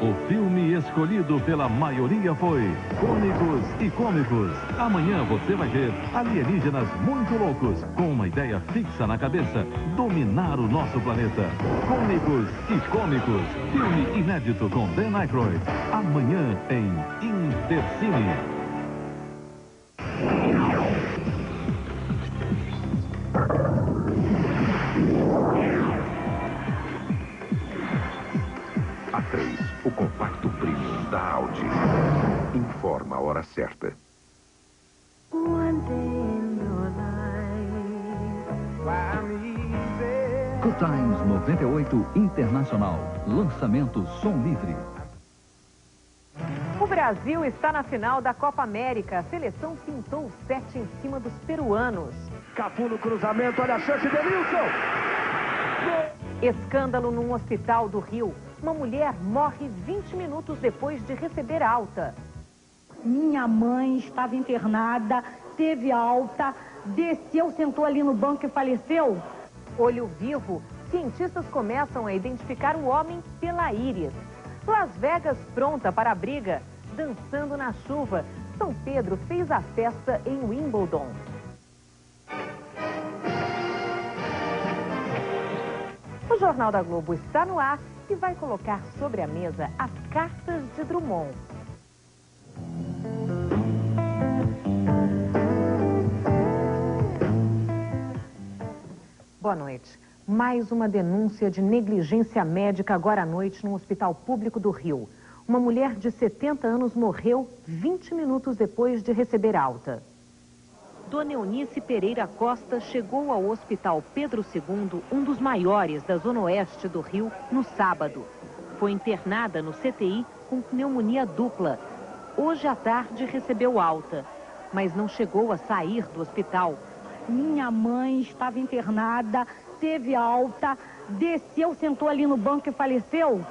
O filme escolhido pela maioria foi Cômicos e Cômicos. Amanhã você vai ver alienígenas muito loucos, com uma ideia fixa na cabeça, dominar o nosso planeta. Cômicos e Cômicos, filme inédito com Dan Aykroyd. Amanhã em Intercine. A3, o compacto premium da Audi. Informa a hora certa. Good Times 98 Internacional. Lançamento Som Livre. O Brasil está na final da Copa América. A seleção pintou o 7 em cima dos peruanos. Cafu no cruzamento, olha a chance de Denilson. Escândalo num hospital do Rio. Uma mulher morre 20 minutos depois de receber alta. Minha mãe estava internada, teve alta, desceu, sentou ali no banco e faleceu. Olho vivo, cientistas começam a identificar o homem pela íris. Las Vegas pronta para a briga, dançando na chuva. São Pedro fez a festa em Wimbledon. O Jornal da Globo está no ar e vai colocar sobre a mesa as cartas de Drummond. Boa noite. Mais uma denúncia de negligência médica agora à noite no Hospital Público do Rio. Uma mulher de 70 anos morreu 20 minutos depois de receber alta. Dona Eunice Pereira Costa chegou ao Hospital Pedro II, um dos maiores da Zona Oeste do Rio, no sábado. Foi internada no CTI com pneumonia dupla. Hoje à tarde recebeu alta, mas não chegou a sair do hospital. Minha mãe estava internada, teve alta, desceu, sentou ali no banco e faleceu.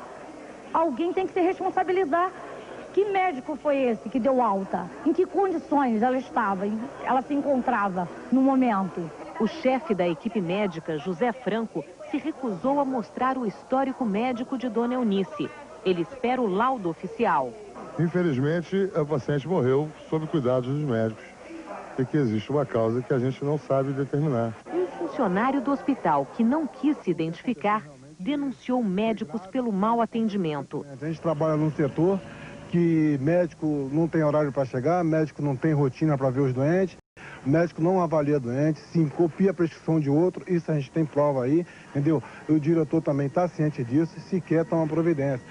Alguém tem que se responsabilizar. Que médico foi esse que deu alta? Em que condições ela estava? Ela se encontrava no momento? O chefe da equipe médica, José Franco, se recusou a mostrar o histórico médico de Dona Eunice. Ele espera o laudo oficial. Infelizmente, a paciente morreu sob cuidados dos médicos. E que existe uma causa que a gente não sabe determinar. Um funcionário do hospital que não quis se identificar denunciou médicos pelo mau atendimento. A gente trabalha num setor que médico não tem horário para chegar, médico não tem rotina para ver os doentes, médico não avalia doentes, sim, copia a prescrição de outro, isso a gente tem prova aí, entendeu? O diretor também está ciente disso e sequer toma providência.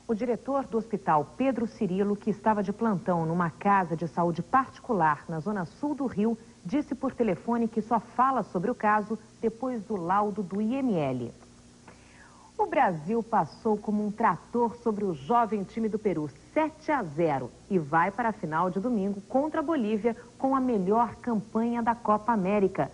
O diretor do hospital Pedro Cirilo, que estava de plantão numa casa de saúde particular na zona sul do Rio, disse por telefone que só fala sobre o caso depois do laudo do IML. O Brasil passou como um trator sobre o jovem time do Peru, 7-0, e vai para a final de domingo contra a Bolívia com a melhor campanha da Copa América.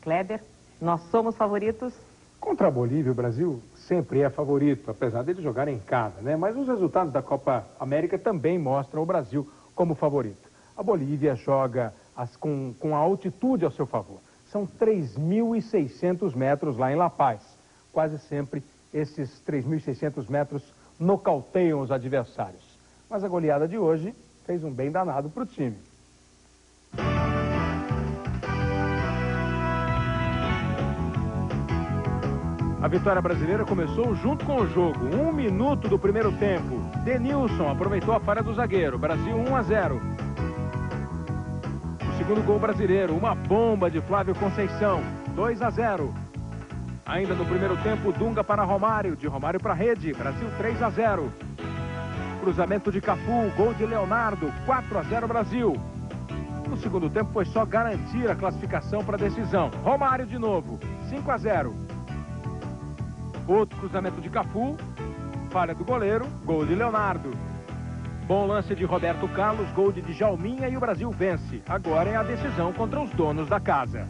Kleber, nós somos favoritos? Contra a Bolívia, o Brasil sempre é favorito, apesar deles jogarem em casa, né? Mas os resultados da Copa América também mostram o Brasil como favorito. A Bolívia joga com a altitude ao seu favor. São 3.600 metros lá em La Paz. Quase sempre esses 3.600 metros nocauteiam os adversários. Mas a goleada de hoje fez um bem danado para o time. A vitória brasileira começou junto com o jogo. 1 minuto do primeiro tempo. Denilson aproveitou a falha do zagueiro. Brasil 1-0. O segundo gol brasileiro, uma bomba de Flávio Conceição. 2-0. Ainda no primeiro tempo, Dunga para Romário. De Romário para a rede. Brasil 3-0. Cruzamento de Cafu. Gol de Leonardo. 4-0 Brasil. No segundo tempo foi só garantir a classificação para a decisão. Romário de novo. 5-0. Outro cruzamento de Cafu, falha do goleiro, gol de Leonardo. Bom lance de Roberto Carlos, gol de Djalminha e o Brasil vence. Agora é a decisão contra os donos da casa.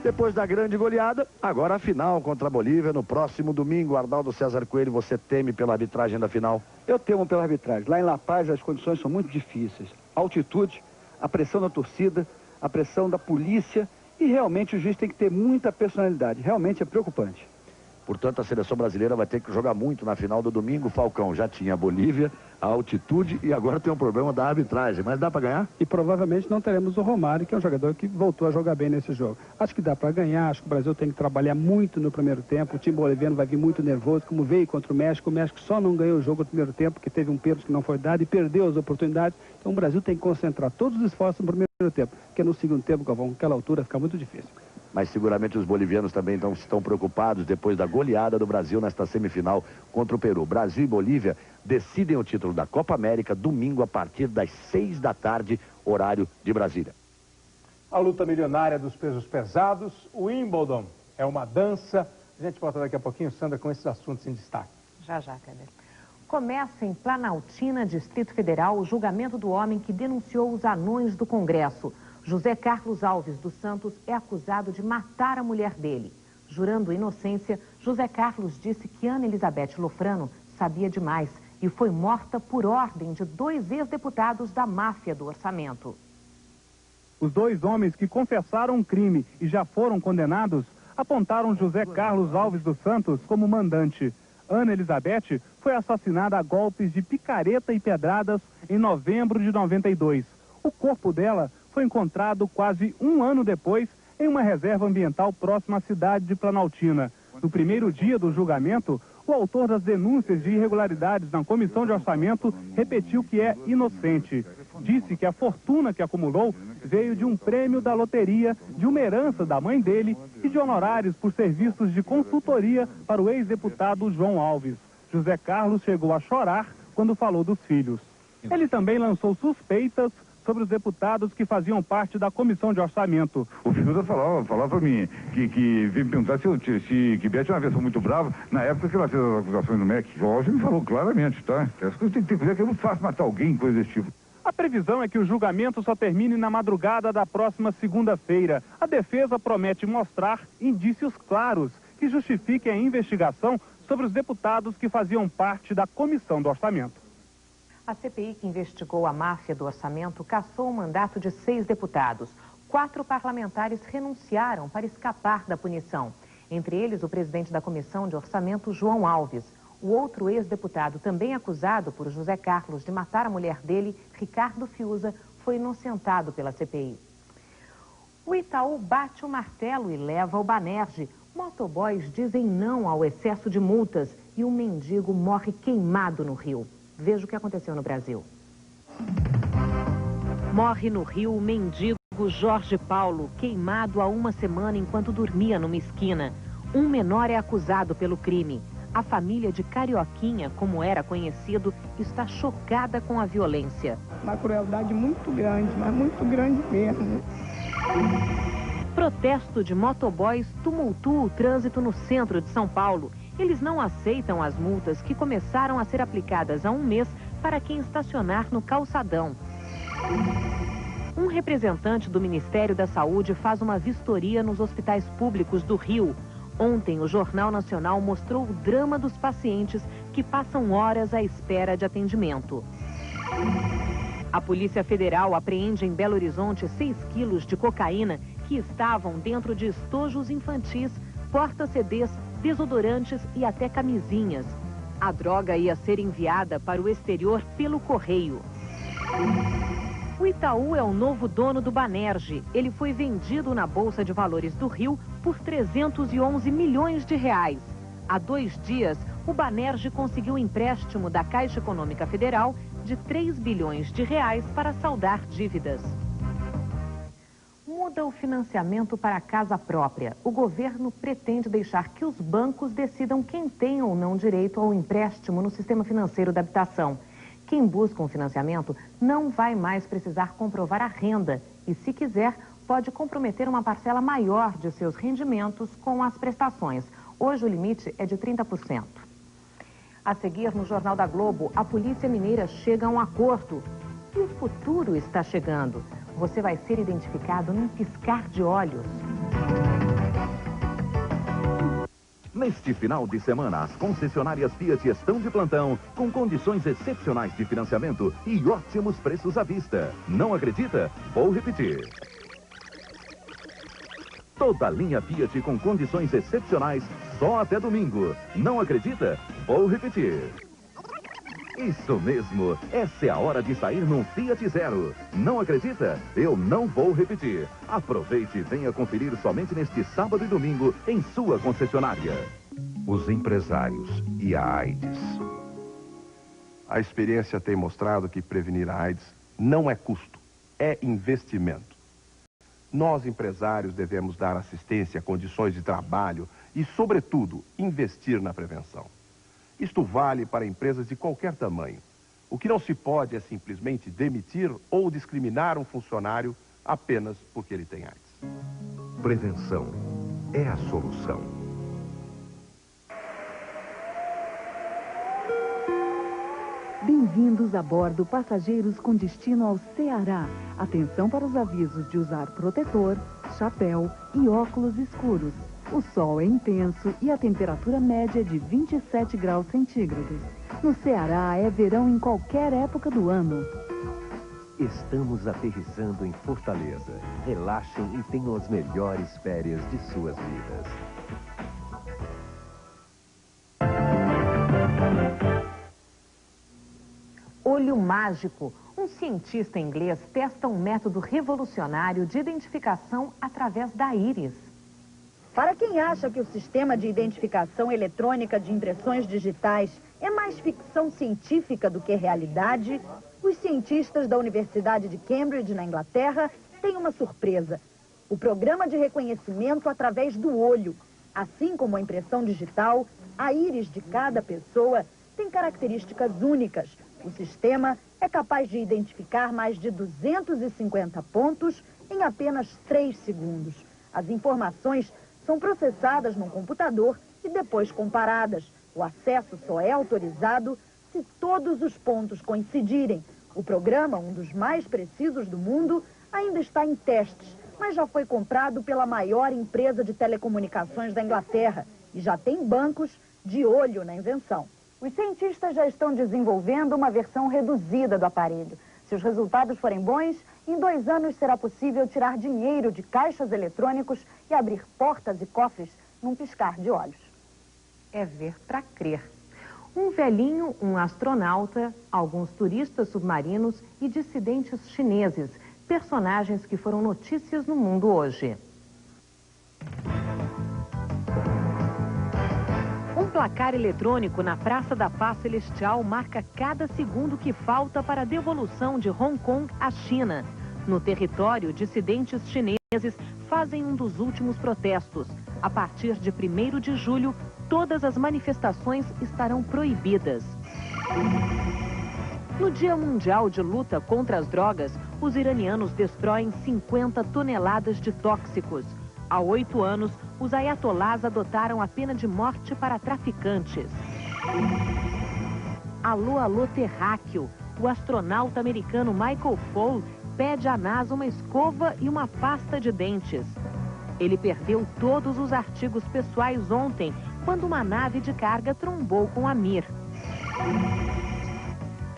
Depois da grande goleada, agora a final contra a Bolívia no próximo domingo. Arnaldo César Coelho, você teme pela arbitragem da final? Eu temo pela arbitragem. Lá em La Paz as condições são muito difíceis. A altitude, a pressão da torcida, a pressão da polícia e realmente o juiz tem que ter muita personalidade. Realmente é preocupante. Portanto, a seleção brasileira vai ter que jogar muito na final do domingo. Falcão já tinha a Bolívia, a altitude e agora tem um problema da arbitragem. Mas dá para ganhar? E provavelmente não teremos o Romário, que é um jogador que voltou a jogar bem nesse jogo. Acho que dá para ganhar, acho que o Brasil tem que trabalhar muito no primeiro tempo. O time boliviano vai vir muito nervoso, como veio contra o México. O México só não ganhou o jogo no primeiro tempo, porque teve um pênalti que não foi dado e perdeu as oportunidades. Então o Brasil tem que concentrar todos os esforços no primeiro tempo, porque no segundo tempo, Galvão, aquela altura fica muito difícil. Mas seguramente os bolivianos também estão preocupados depois da goleada do Brasil nesta semifinal contra o Peru. Brasil e Bolívia decidem o título da Copa América domingo a partir das 6 da tarde, horário de Brasília. A luta milionária dos pesos pesados, o Wimbledon, é uma dança. A gente volta daqui a pouquinho, Sandra, com esses assuntos em destaque. Já, Kleber. Começa em Planaltina, Distrito Federal, o julgamento do homem que denunciou os anões do Congresso. José Carlos Alves dos Santos é acusado de matar a mulher dele. Jurando inocência, José Carlos disse que Ana Elizabeth Lofrano sabia demais e foi morta por ordem de 2 ex-deputados da máfia do orçamento. Os 2 homens que confessaram um crime e já foram condenados apontaram José Carlos Alves dos Santos como mandante. Ana Elizabeth foi assassinada a golpes de picareta e pedradas em novembro de 92. O corpo dela foi encontrado quase um ano depois em uma reserva ambiental próxima à cidade de Planaltina. No primeiro dia do julgamento, o autor das denúncias de irregularidades na Comissão de Orçamento repetiu que é inocente. Disse que a fortuna que acumulou veio de um prêmio da loteria, de uma herança da mãe dele e de honorários por serviços de consultoria para o ex-deputado João Alves. José Carlos chegou a chorar quando falou dos filhos. Ele também lançou suspeitas sobre os deputados que faziam parte da Comissão de Orçamento. O Finuda falava para mim, que veio me perguntar que Beth é uma pessoa muito brava, na época que ela fez as acusações no MEC. Jorge me falou claramente, tá? As coisas tem que ter cuidado, que é muito fácil matar alguém, coisa desse tipo. A previsão é que o julgamento só termine na madrugada da próxima segunda-feira. A defesa promete mostrar indícios claros que justifiquem a investigação sobre os deputados que faziam parte da Comissão do Orçamento. A CPI que investigou a máfia do orçamento cassou o mandato de 6 deputados. 4 parlamentares renunciaram para escapar da punição. Entre eles, o presidente da Comissão de Orçamento, João Alves. O outro ex-deputado, também acusado por José Carlos de matar a mulher dele, Ricardo Fiuza, foi inocentado pela CPI. O Itaú bate o martelo e leva o Banerje. Motoboys dizem não ao excesso de multas e um mendigo morre queimado no Rio. Veja o que aconteceu no Brasil. Morre no Rio o mendigo Jorge Paulo, queimado há uma semana enquanto dormia numa esquina. Um menor é acusado pelo crime. A família de Carioquinha, como era conhecido, está chocada com a violência. Uma crueldade muito grande, mas muito grande mesmo. Protesto de motoboys tumultua o trânsito no centro de São Paulo. Eles não aceitam as multas que começaram a ser aplicadas há um mês para quem estacionar no calçadão. Um representante do Ministério da Saúde faz uma vistoria nos hospitais públicos do Rio. Ontem, o Jornal Nacional mostrou o drama dos pacientes que passam horas à espera de atendimento. A Polícia Federal apreende em Belo Horizonte 6 quilos de cocaína que estavam dentro de estojos infantis, porta-CDs, desodorantes e até camisinhas. A droga ia ser enviada para o exterior pelo correio. O Itaú é o novo dono do Banerje. Ele foi vendido na Bolsa de Valores do Rio por 311 milhões de reais. Há 2 dias, o Banerje conseguiu um empréstimo da Caixa Econômica Federal de 3 bilhões de reais para saldar dívidas. Muda o financiamento para a casa própria. O governo pretende deixar que os bancos decidam quem tem ou não direito ao empréstimo no sistema financeiro da habitação. Quem busca um financiamento não vai mais precisar comprovar a renda e, se quiser, pode comprometer uma parcela maior de seus rendimentos com as prestações. Hoje o limite é de 30%. A seguir, no Jornal da Globo, a Polícia Mineira chega a um acordo. E o futuro está chegando. Você vai ser identificado num piscar de olhos. Neste final de semana, as concessionárias Fiat estão de plantão, com condições excepcionais de financiamento e ótimos preços à vista. Não acredita? Vou repetir. Toda a linha Fiat com condições excepcionais só até domingo. Não acredita? Vou repetir. Isso mesmo, essa é a hora de sair num Fiat Zero. Não acredita? Eu não vou repetir. Aproveite e venha conferir somente neste sábado e domingo em sua concessionária. Os empresários e a AIDS. A experiência tem mostrado que prevenir a AIDS não é custo, é investimento. Nós, empresários, devemos dar assistência, condições de trabalho e, sobretudo, investir na prevenção. Isto vale para empresas de qualquer tamanho. O que não se pode é simplesmente demitir ou discriminar um funcionário apenas porque ele tem AIDS. Prevenção é a solução. Bem-vindos a bordo, passageiros com destino ao Ceará. Atenção para os avisos de usar protetor, chapéu e óculos escuros. O sol é intenso e a temperatura média é de 27 graus centígrados. No Ceará é verão em qualquer época do ano. Estamos aterrissando em Fortaleza. Relaxem e tenham as melhores férias de suas vidas. Olho mágico. Um cientista inglês testa um método revolucionário de identificação através da íris. Para quem acha que o sistema de identificação eletrônica de impressões digitais é mais ficção científica do que realidade, os cientistas da Universidade de Cambridge, na Inglaterra, têm uma surpresa. O programa de reconhecimento através do olho. Assim como a impressão digital, a íris de cada pessoa tem características únicas. O sistema é capaz de identificar mais de 250 pontos em apenas 3 segundos. As informações são processadas num computador e depois comparadas. O acesso só é autorizado se todos os pontos coincidirem. O programa, um dos mais precisos do mundo, ainda está em testes, mas já foi comprado pela maior empresa de telecomunicações da Inglaterra e já tem bancos de olho na invenção. Os cientistas já estão desenvolvendo uma versão reduzida do aparelho. Se os resultados forem bons, em 2 anos será possível tirar dinheiro de caixas eletrônicos e abrir portas e cofres num piscar de olhos. É ver para crer. Um velhinho, um astronauta, alguns turistas submarinos e dissidentes chineses, personagens que foram notícias no mundo hoje. Um placar eletrônico na Praça da Paz Celestial marca cada segundo que falta para a devolução de Hong Kong à China. No território, dissidentes chineses fazem um dos últimos protestos. A partir de 1º de julho, todas as manifestações estarão proibidas. No Dia Mundial de Luta contra as Drogas, os iranianos destroem 50 toneladas de tóxicos. Há 8 anos, os ayatolás adotaram a pena de morte para traficantes. Alô, alô, terráqueo. O astronauta americano Michael Foale pede à NASA uma escova e uma pasta de dentes. Ele perdeu todos os artigos pessoais ontem, quando uma nave de carga trombou com a Mir.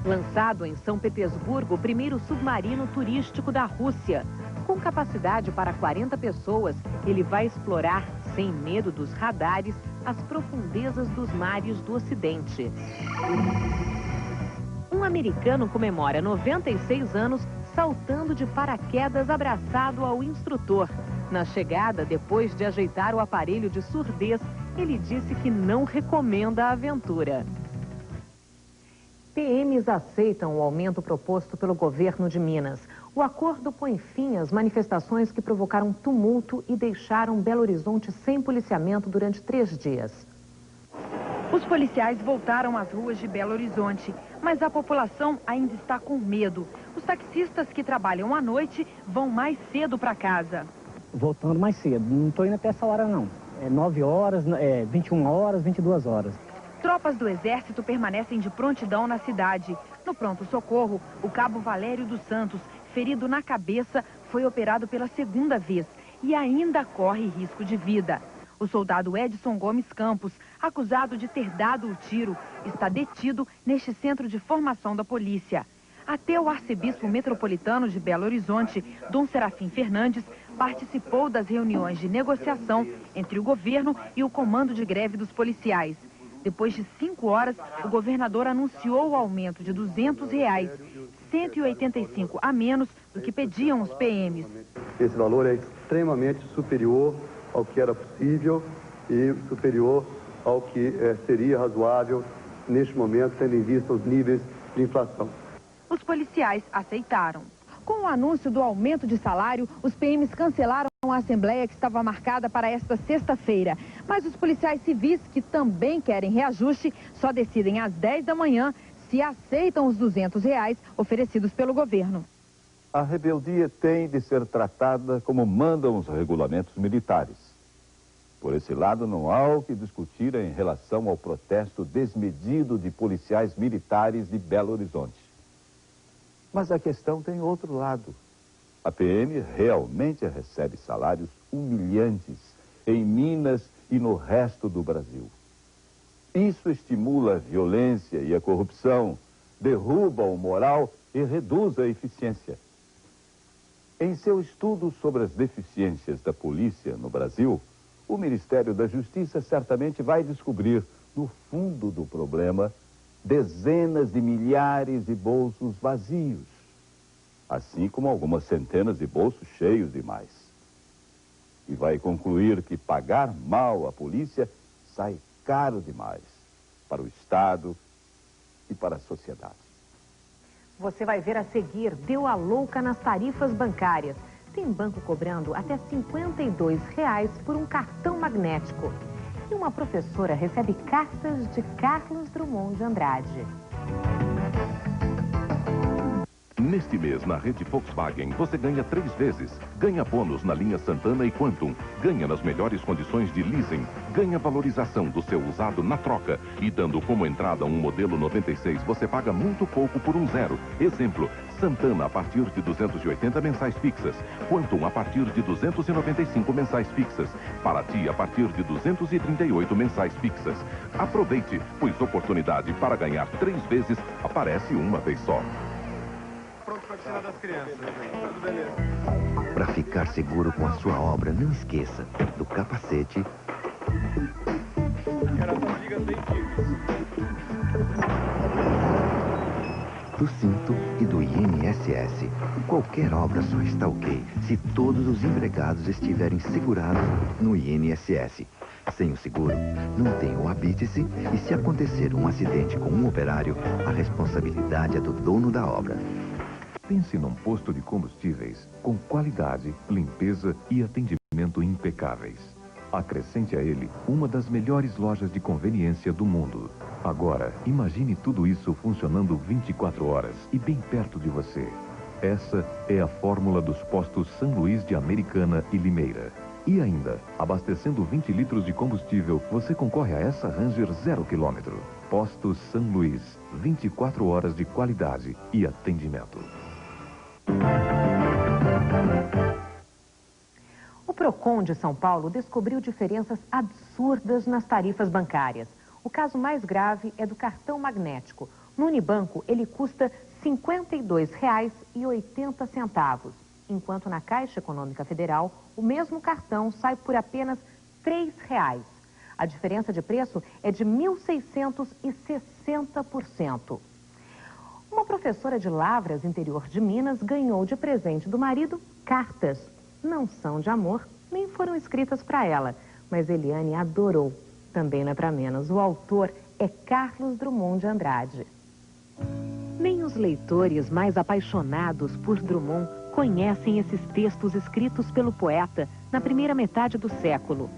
Lançado em São Petersburgo, o primeiro submarino turístico da Rússia. Com capacidade para 40 pessoas, ele vai explorar, sem medo dos radares, as profundezas dos mares do Ocidente. Um americano comemora 96 anos saltando de paraquedas abraçado ao instrutor. Na chegada, depois de ajeitar o aparelho de surdez, ele disse que não recomenda a aventura. PMs aceitam o aumento proposto pelo governo de Minas. O acordo põe fim às manifestações que provocaram tumulto e deixaram Belo Horizonte sem policiamento durante 3 dias. Os policiais voltaram às ruas de Belo Horizonte, mas a população ainda está com medo. Os taxistas que trabalham à noite vão mais cedo para casa. Voltando mais cedo, não estou indo até essa hora não. É 9 horas, 21 horas, 22 horas. Tropas do Exército permanecem de prontidão na cidade. No pronto-socorro, o cabo Valério dos Santos, ferido na cabeça, foi operado pela 2ª vez e ainda corre risco de vida. O soldado Edson Gomes Campos, acusado de ter dado o tiro, está detido neste centro de formação da polícia. Até o arcebispo metropolitano de Belo Horizonte, Dom Serafim Fernandes, participou das reuniões de negociação entre o governo e o comando de greve dos policiais. Depois de 5 horas, o governador anunciou o aumento de R$200, 185 a menos do que pediam os PMs. Esse valor é extremamente superior ao que era possível e superior ao que seria razoável neste momento, tendo em vista os níveis de inflação. Os policiais aceitaram. Com o anúncio do aumento de salário, os PMs cancelaram a assembleia que estava marcada para esta sexta-feira. Mas os policiais civis, que também querem reajuste, só decidem às 10 da manhã se aceitam os R$200 oferecidos pelo governo. A rebeldia tem de ser tratada como mandam os regulamentos militares. Por esse lado, não há o que discutir em relação ao protesto desmedido de policiais militares de Belo Horizonte. Mas a questão tem outro lado. A PM realmente recebe salários humilhantes em Minas e no resto do Brasil. Isso estimula a violência e a corrupção, derruba o moral e reduz a eficiência. Em seu estudo sobre as deficiências da polícia no Brasil, o Ministério da Justiça certamente vai descobrir, no fundo do problema, dezenas de milhares de bolsos vazios, assim como algumas centenas de bolsos cheios demais. E vai concluir que pagar mal a polícia sai caro demais para o Estado e para a sociedade. Você vai ver a seguir, deu a louca nas tarifas bancárias. Tem banco cobrando até R$52 por um cartão magnético. E uma professora recebe cartas de Carlos Drummond de Andrade. Neste mês, na rede Volkswagen, você ganha 3 vezes. Ganha bônus na linha Santana e Quantum. Ganha nas melhores condições de leasing. Ganha valorização do seu usado na troca. E dando como entrada um modelo 96, você paga muito pouco por um zero. Exemplo, Santana a partir de 280 mensais fixas. Quantum a partir de 295 mensais fixas. Paraty a partir de 238 mensais fixas. Aproveite, pois oportunidade para ganhar 3 vezes aparece uma vez só. Pronto para a piscina das crianças. Tudo beleza. Para ficar seguro com a sua obra, não esqueça do capacete, do cinto e do INSS. Qualquer obra só está ok se todos os empregados estiverem segurados no INSS. Sem o seguro, não tem o habite-se e se acontecer um acidente com um operário, a responsabilidade é do dono da obra. Pense num posto de combustíveis com qualidade, limpeza e atendimento impecáveis. Acrescente a ele uma das melhores lojas de conveniência do mundo. Agora, imagine tudo isso funcionando 24 horas e bem perto de você. Essa é a fórmula dos postos São Luís de Americana e Limeira. E ainda, abastecendo 20 litros de combustível, você concorre a essa Ranger 0 km. Postos São Luís, 24 horas de qualidade e atendimento. O Procon de São Paulo descobriu diferenças absurdas nas tarifas bancárias. O caso mais grave é do cartão magnético. No Unibanco, ele custa R$ 52,80, enquanto na Caixa Econômica Federal, o mesmo cartão sai por apenas R$ 3. A diferença de preço é de 1.660%. Uma professora de Lavras, interior de Minas, ganhou de presente do marido cartas. Não são de amor, nem foram escritas para ela, mas Eliane adorou. Também não é para menos, o autor é Carlos Drummond de Andrade. Nem os leitores mais apaixonados por Drummond conhecem esses textos escritos pelo poeta na primeira metade do século.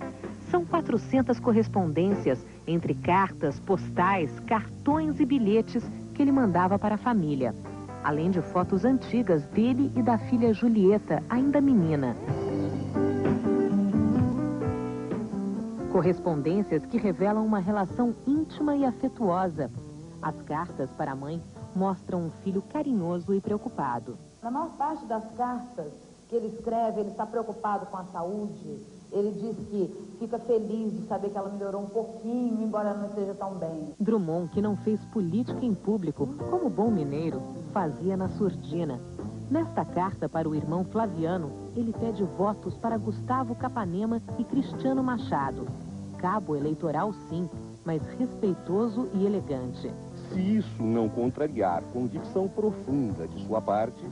São 400 correspondências entre cartas, postais, cartões e bilhetes que ele mandava para a família, além de fotos antigas dele e da filha Julieta, ainda menina. Correspondências que revelam uma relação íntima e afetuosa. As cartas para a mãe mostram um filho carinhoso e preocupado. Na maior parte das cartas que ele escreve, ele está preocupado com a saúde Ele disse que fica feliz de saber que ela melhorou um pouquinho, embora não esteja tão bem. Drummond, que não fez política em público, como bom mineiro, fazia na surdina. Nesta carta para o irmão Flaviano, ele pede votos para Gustavo Capanema e Cristiano Machado. Cabo eleitoral sim, mas respeitoso e elegante. Se isso não contrariar convicção profunda de sua parte,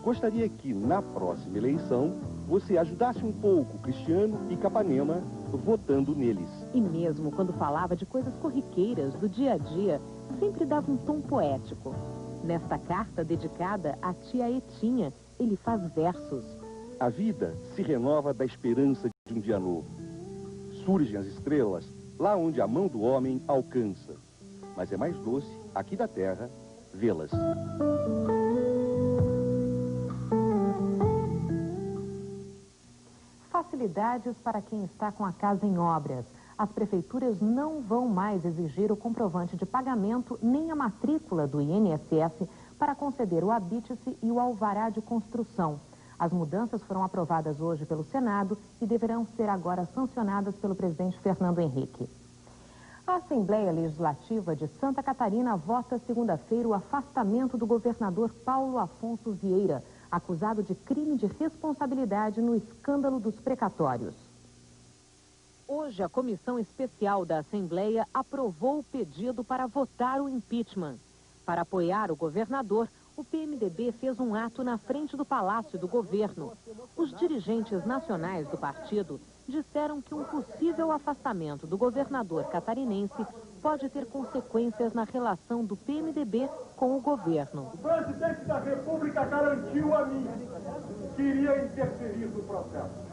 gostaria que, na próxima eleição, você ajudasse um pouco Cristiano e Capanema votando neles. E mesmo quando falava de coisas corriqueiras do dia a dia, sempre dava um tom poético. Nesta carta dedicada à tia Etinha, ele faz versos. A vida se renova da esperança de um dia novo. Surgem as estrelas lá onde a mão do homem alcança. Mas é mais doce, aqui da terra, vê-las. Facilidades para quem está com a casa em obras. As prefeituras não vão mais exigir o comprovante de pagamento nem a matrícula do INSS para conceder o habite-se e o alvará de construção. As mudanças foram aprovadas hoje pelo Senado e deverão ser agora sancionadas pelo presidente Fernando Henrique. A Assembleia Legislativa de Santa Catarina vota segunda-feira o afastamento do governador Paulo Afonso Vieira, acusado de crime de responsabilidade no escândalo dos precatórios. Hoje, a Comissão Especial da Assembleia aprovou o pedido para votar o impeachment. Para apoiar o governador, o PMDB fez um ato na frente do Palácio do Governo. Os dirigentes nacionais do partido disseram que um possível afastamento do governador catarinense pode ter consequências na relação do PMDB com o governo. O presidente da República garantiu a mim que iria interferir no processo.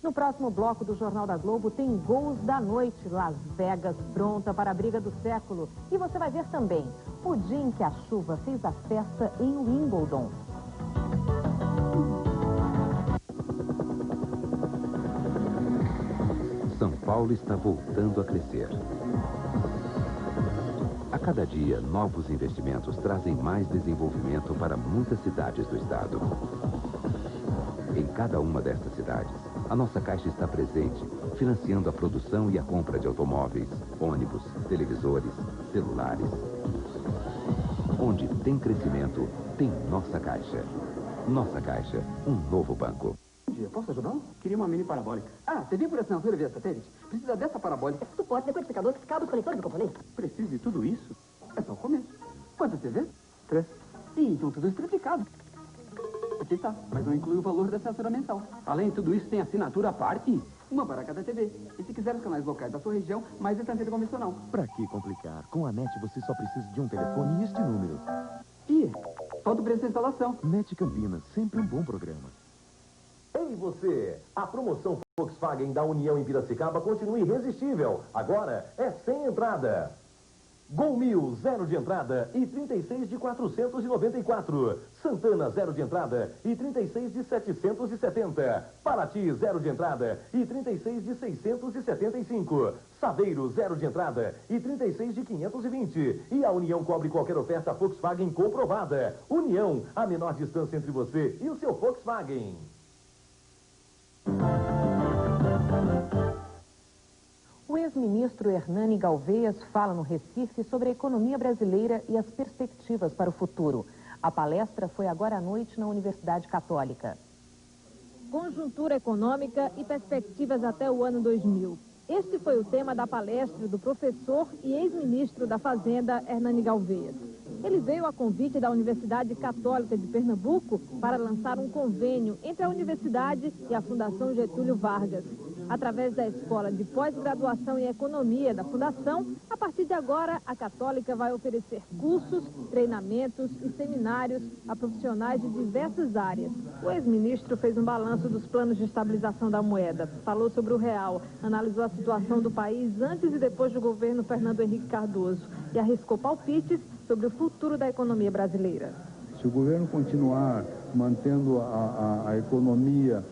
No próximo bloco do Jornal da Globo tem Gols da Noite, Las Vegas pronta para a briga do século. E você vai ver também o dia em que a chuva fez a festa em Wimbledon. São Paulo está voltando a crescer. A cada dia, novos investimentos trazem mais desenvolvimento para muitas cidades do estado. Em cada uma destas cidades, a nossa Caixa está presente, financiando a produção e a compra de automóveis, ônibus, televisores, celulares. Onde tem crescimento, tem Nossa Caixa. Nossa Caixa, um novo banco. Bom dia, posso ajudar? Queria uma mini parabólica. Ah, TV por assinatura via satélite? Precisa dessa parabólica. Suporte, decodificador, cabos, conectores e componentes. Precisa de tudo isso? É só o começo. Quantas TVs? 3. Ih, então tudo isso triplicado. Aqui está, mas não inclui o valor da assinatura mensal. Além de tudo isso, tem assinatura à parte. Uma para cada TV. E se quiser os canais locais da sua região, mais essa antena convencional. Pra que complicar? Com a NET você só precisa de um telefone e este número. Ih, falta o preço da instalação. NET Campinas, sempre um bom programa. Ei você! A promoção Volkswagen da União em Piracicaba continua irresistível. Agora é sem entrada. Gol 1000, 0 de entrada e 36 de 494. Santana, 0 de entrada e 36 de 770. Paraty, 0 de entrada e 36 de 675. Saveiro, 0 de entrada e 36 de 520. E a União cobre qualquer oferta Volkswagen comprovada. União, a menor distância entre você e o seu Volkswagen. O ex-ministro Hernani Galvez fala no Recife sobre a economia brasileira e as perspectivas para o futuro. A palestra foi agora à noite na Universidade Católica. Conjuntura econômica e perspectivas até o ano 2000. Este foi o tema da palestra do professor e ex-ministro da Fazenda, Hernani Galvez. Ele veio a convite da Universidade Católica de Pernambuco para lançar um convênio entre a universidade e a Fundação Getúlio Vargas. Através da Escola de Pós-Graduação em Economia da Fundação, a partir de agora, a Católica vai oferecer cursos, treinamentos e seminários a profissionais de diversas áreas. O ex-ministro fez um balanço dos planos de estabilização da moeda, falou sobre o real, analisou a situação do país antes e depois do governo Fernando Henrique Cardoso e arriscou palpites sobre o futuro da economia brasileira. Se o governo continuar mantendo a economia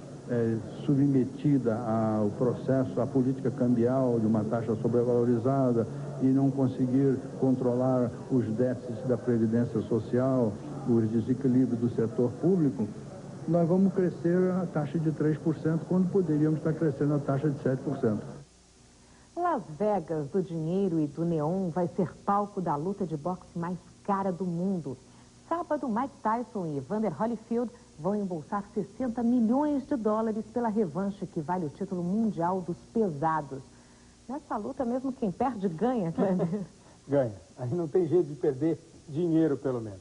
submetida ao processo, à política cambial de uma taxa sobrevalorizada e não conseguir controlar os déficits da Previdência Social, os desequilíbrios do setor público, nós vamos crescer a taxa de 3%, quando poderíamos estar crescendo a taxa de 7%. Las Vegas do dinheiro e do neon vai ser palco da luta de boxe mais cara do mundo. Sábado, Mike Tyson e Evander Holyfield vão embolsar 60 milhões de dólares pela revanche que vale o título mundial dos pesados. Nessa luta, mesmo quem perde, ganha, Kleber. Ganha. Aí não tem jeito de perder dinheiro, pelo menos.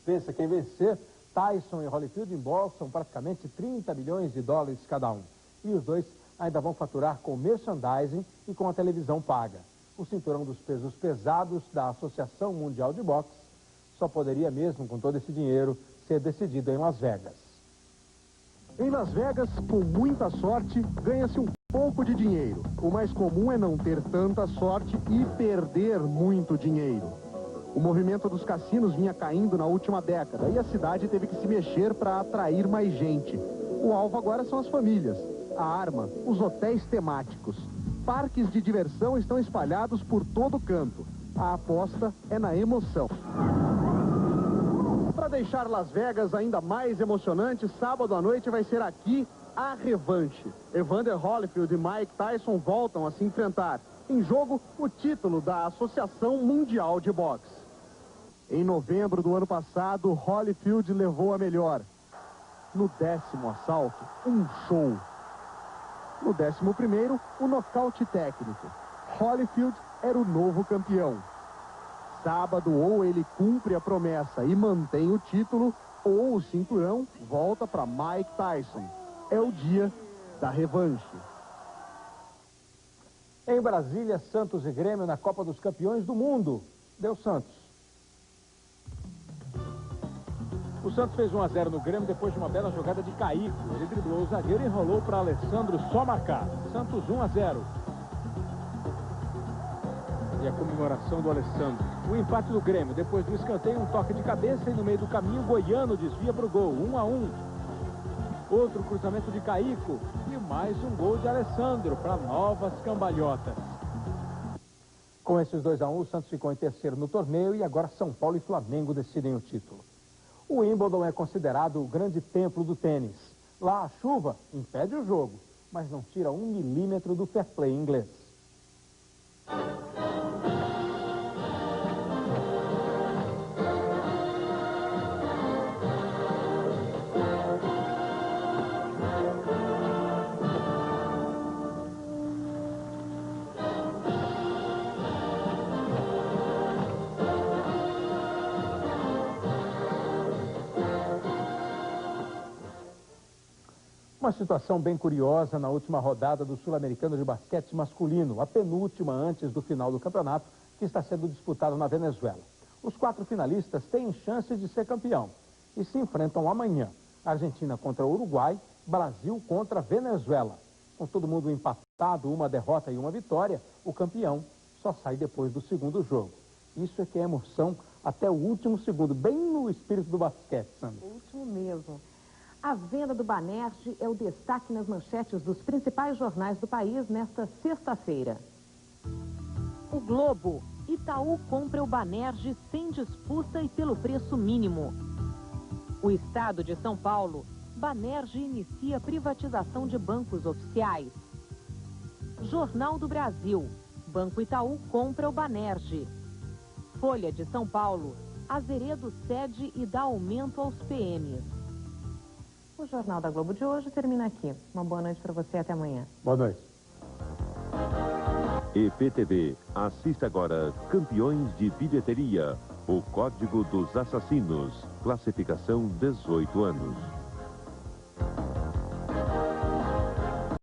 Pensa, quem vencer, Tyson e Holyfield embolsam praticamente 30 milhões de dólares cada um. E os dois ainda vão faturar com merchandising e com a televisão paga. O cinturão dos pesos pesados da Associação Mundial de Boxe só poderia mesmo, com todo esse dinheiro, ser decidido em Las Vegas. Em Las Vegas, com muita sorte, ganha-se um pouco de dinheiro. O mais comum é não ter tanta sorte e perder muito dinheiro. O movimento dos cassinos vinha caindo na última década e a cidade teve que se mexer para atrair mais gente. O alvo agora são as famílias, a arma, os hotéis temáticos. Parques de diversão estão espalhados por todo canto. A aposta é na emoção. Para deixar Las Vegas ainda mais emocionante, sábado à noite vai ser aqui a revanche. Evander Holyfield e Mike Tyson voltam a se enfrentar. Em jogo, o título da Associação Mundial de Boxe. Em novembro do ano passado, Holyfield levou a melhor. No 10º assalto, um show. No 11º, o nocaute técnico. Holyfield era o novo campeão. Sábado, ou ele cumpre a promessa e mantém o título, ou o cinturão volta para Mike Tyson. É o dia da revanche. Em Brasília, Santos e Grêmio na Copa dos Campeões do Mundo. Deu Santos. O Santos fez 1-0 no Grêmio depois de uma bela jogada de Caíco. Ele driblou o zagueiro e enrolou para Alessandro só marcar. Santos 1-0. E a comemoração do Alessandro. O empate do Grêmio, depois do escanteio, um toque de cabeça e no meio do caminho o Goiano desvia para o gol, 1-1. Outro cruzamento de Caíco e mais um gol de Alessandro para novas cambalhotas. Com esses 2-1, o Santos ficou em terceiro no torneio e agora São Paulo e Flamengo decidem o título. O Wimbledon é considerado o grande templo do tênis. Lá a chuva impede o jogo, mas não tira 1 milímetro do fair play inglês. Uma situação bem curiosa na última rodada do Sul-Americano de Basquete masculino, a penúltima antes do final do campeonato, que está sendo disputado na Venezuela. Os 4 finalistas têm chance de ser campeão e se enfrentam amanhã. Argentina contra Uruguai, Brasil contra Venezuela. Com todo mundo empatado, uma derrota e uma vitória, o campeão só sai depois do segundo jogo. Isso é que é emoção até o último segundo, bem no espírito do basquete, Sandra. O último mesmo. A venda do Banerj é o destaque nas manchetes dos principais jornais do país nesta sexta-feira. O Globo. Itaú compra o Banerj sem disputa e pelo preço mínimo. O Estado de São Paulo. Banerj inicia privatização de bancos oficiais. Jornal do Brasil. Banco Itaú compra o Banerj. Folha de São Paulo. Azeredo cede e dá aumento aos PMs. O Jornal da Globo de hoje termina aqui. Uma boa noite para você e até amanhã. Boa noite. EPTV, assista agora Campeões de Bilheteria, o Código dos Assassinos, classificação 18 anos.